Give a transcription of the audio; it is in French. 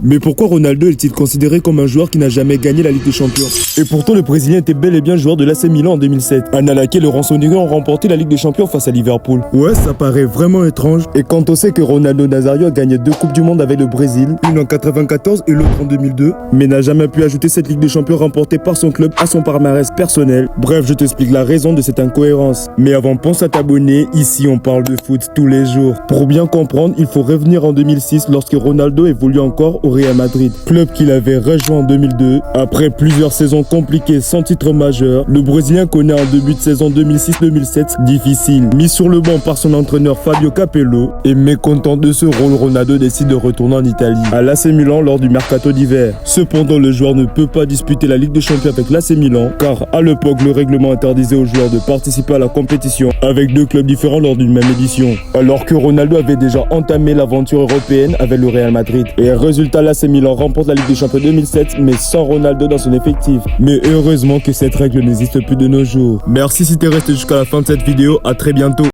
Mais pourquoi Ronaldo est-il considéré comme un joueur qui n'a jamais gagné la Ligue des Champions? Et pourtant le Brésilien était bel et bien joueur de l'AC Milan en 2007. Analaké et le Rossoneri ont remporté la Ligue des Champions face à Liverpool. Ouais, ça paraît vraiment étrange. Et quand on sait que Ronaldo Nazario a gagné 2 Coupes du Monde avec le Brésil, une en 94 et l'autre en 2002, mais n'a jamais pu ajouter cette Ligue des Champions remportée par son club à son palmarès personnel. Bref, je t'explique la raison de cette incohérence. Mais avant, pense à t'abonner, ici on parle de foot tous les jours. Pour bien comprendre, il faut revenir en 2006 lorsque Ronaldo évoluait encore au Real Madrid, club qu'il avait rejoint en 2002. Après plusieurs saisons compliquées sans titre majeur, le Brésilien connaît un début de saison 2006-2007 difficile. Mis sur le banc par son entraîneur Fabio Capello et mécontent de ce rôle, Ronaldo décide de retourner en Italie, à l'AC Milan lors du mercato d'hiver. Cependant, le joueur ne peut pas disputer la Ligue des Champions avec l'AC Milan, car à l'époque, le règlement interdisait aux joueurs de participer à la compétition avec 2 clubs différents lors d'une même édition. Alors que Ronaldo avait déjà entamé l'aventure européenne avec le Real Madrid. Et résultat, l'AC Milan remporte la Ligue des Champions 2007, mais sans Ronaldo dans son effectif. Mais heureusement que cette règle n'existe plus de nos jours. Merci si t'es resté jusqu'à la fin de cette vidéo, à très bientôt.